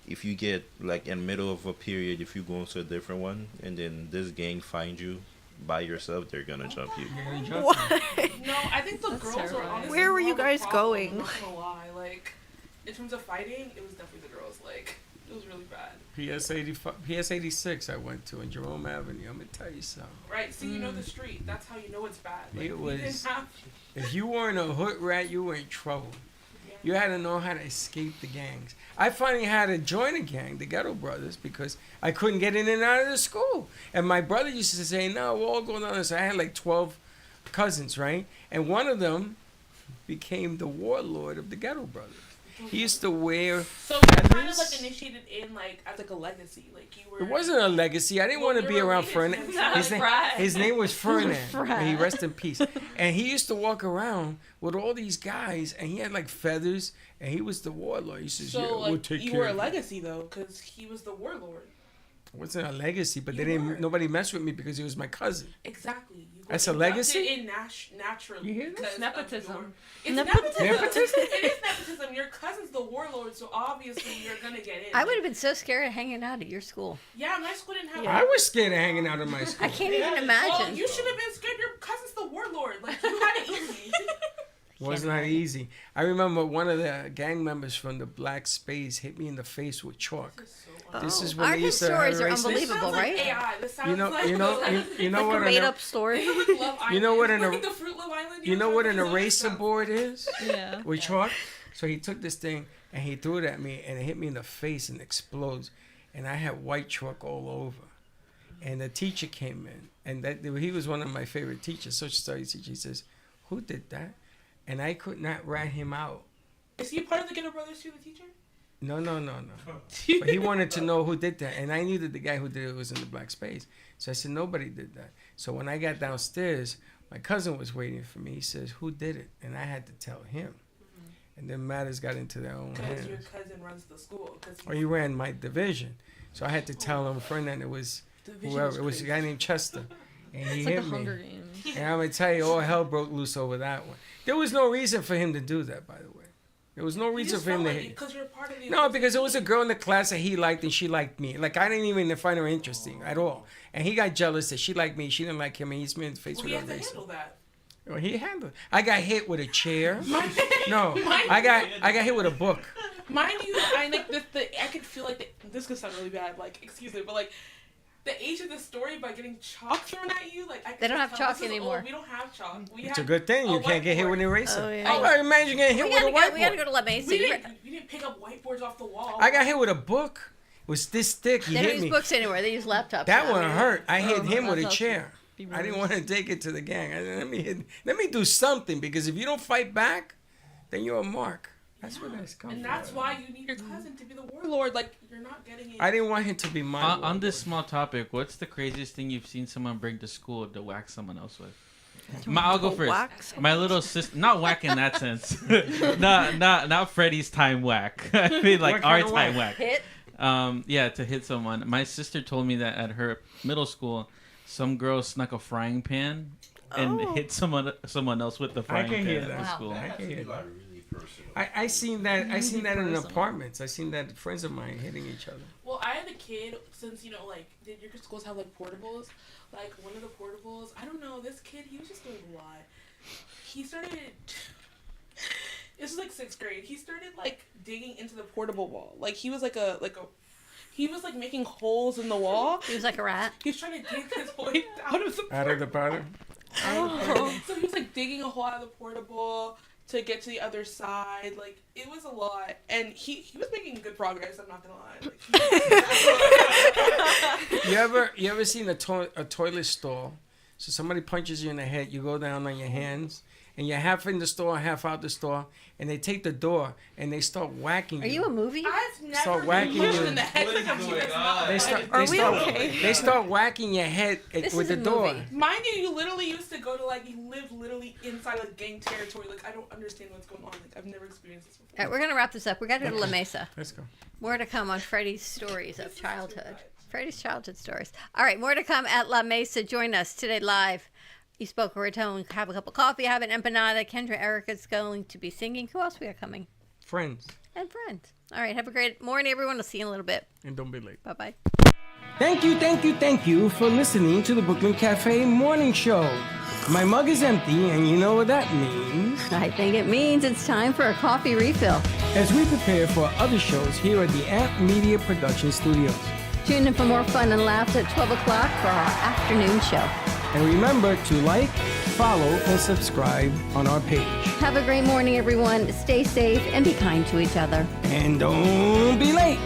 if you get like in the middle of a period, if you go into a different one, and then this gang find you by yourself, they're gonna jump you. What? No, I think the girls are honestly. Where were you guys problem, going? I'm not gonna lie. Like, in terms of fighting, it was definitely the girls. Like, it was really bad. PS86 I went to in Jerome Avenue. I'm gonna tell you something. Right, so you know the street. That's how you know it's bad. Like, It we didn't was. have. If you weren't a hood rat, you were in trouble. You had to know how to escape the gangs. I finally had to join a gang, the Ghetto Brothers, because I couldn't get in and out of the school. And my brother used to say, "No, we'll all go down this." I had like 12 cousins, right? And one of them became the warlord of the Ghetto Brothers. He used to wear. So you're kind of like initiated in like as like a legacy, like you were. It wasn't a legacy. I didn't want to be around Fernand. His name was Fernand. May he rest in peace. And he used to walk around with all these guys, and he had like feathers, and he was the warlord. He says, So "Yeah, like we'll take you care were a of you." legacy though, because he was the warlord. It wasn't a legacy, but they didn't. Nobody messed with me because he was my cousin. Exactly. You That's a inducted legacy? In naturally. You hear this? It's Nepotism. It's Nepotism? nepotism. It is nepotism. Your cousin's the warlord, so obviously you're gonna get in. I would have been so scared of hanging out at your school. Yeah, my school didn't have. I was scared of hanging out in my school. I can't even imagine. Well, you should have been scared. Your cousin's the warlord. Like you had it easy. Was not easy. I remember one of the gang members from the Black Space hit me in the face with chalk. This is when Aren't they his used to stories are erase this. unbelievable, right? AI. This sounds You know, like you know, you know Like what a made an up story. you know what an Like the Fruit Love Island. you know what an eraser board is? Yeah. With chalk. So he took this thing and he threw it at me and it hit me in the face and explodes, and I had white chalk all over. And the teacher came in, and he was one of my favorite teachers, social studies teacher. He says, "Who did that?" And I could not rat him out. Is he part of the Ghetto Brothers too, the teacher? No. But he wanted to know who did that. And I knew that the guy who did it was in the Black Space. So I said, nobody did that. So when I got downstairs, my cousin was waiting for me. He says, who did it? And I had to tell him. And then matters got into their own Because hands. your cousin runs the school. Or he ran my division. So I had to tell him, Fernand, it was whoever. It was a guy named Chester. And he It's like hit the me. Hunger Games. And I'm going to tell you, all hell broke loose over that one. There was no reason for him to do that, by the way. There was no reason for him to hit. Because you're part of the. No, because there was a girl in the class that he liked and she liked me. Like, I didn't even find her interesting at all. And he got jealous that she liked me, she didn't like him, and he hit me in the face Well, with he a has to razor. handle that. Well, he handled it. I got hit with a chair. No, I got hit with a book. Mind you, I could feel like this could sound really bad. Like, excuse me, but like. The age of the story by getting chalk thrown at you, like I They don't have tell chalk this is anymore. old. We don't have chalk. It's a good thing. You can't get hit with an eraser. Oh, Oh, I imagine getting hit with a whiteboard. We gotta go to La Mesa. We didn't pick up whiteboards off the wall. I got hit with a book. It was this thick. He They don't hit use me. books anymore. They use laptops. That now. one hurt. I hit him with a laptops chair. would be I didn't worse. want to take it to the gang. I said, let me do something, because if you don't fight back, then you're a mark. That's where that's come And from. that's why you need your cousin to be the warlord. Like you're not getting it. I didn't want him to be my On this small topic, what's the craziest thing you've seen someone bring to school to whack someone else with? I'll go first. My little sister, not whack in that sense. not Freddie's time whack. I mean, like What our kind of time whack? whack. Hit? Yeah, to hit someone. My sister told me that at her middle school, some girl snuck a frying pan and hit someone else with the frying pan hear at that. the school. I can hear that. I seen that in apartments. I seen that friends of mine hitting each other. Well, I had a kid, since, like, did your schools have, like, portables? Like, one of the portables, I don't know, this kid, he was just doing a lot. He started, this was, like, 6th grade. He started, like, digging into the portable wall. Like, he was, he was, like, making holes in the wall. He was like a rat. He was trying to dig his way out of the portable. Out of the bottom. So he was, like, digging a hole out of the portable to get to the other side. Like, it was a lot. And he was making good progress, I'm not gonna lie. Like, You ever seen a toilet stall? So somebody punches you in the head, you go down on your hands, and you're half in the store, half out the store, and they take the door and they start whacking you. Are you a movie? I've never Start been whacking punched you. in the head like a They start whacking your head with the door. Mind you literally used to go to like, you live literally inside like gang territory. Like, I don't understand what's going on. Like, I've never experienced this before. All right, we're going to wrap this up. We got to go to La Mesa. Let's go. More to come on Freddie's stories of childhood. Freddie's childhood stories. All right, more to come at La Mesa. Join us today live. East Boca Raton. Have a cup of coffee. Have an empanada. Kendra Erica's going to be singing. Who else we got coming? Friends. And friends. All right, have a great morning, everyone. We'll see you in a little bit. And don't be late. Bye-bye. Thank you for listening to the Brooklyn Cafe Morning Show. My mug is empty, and you know what that means. I think it means it's time for a coffee refill. As we prepare for other shows here at the Amp Media Production Studios. Tune in for more fun and laughs at 12 o'clock for our afternoon show. And remember to like, follow, and subscribe on our page. Have a great morning, everyone. Stay safe and be kind to each other. And don't be late.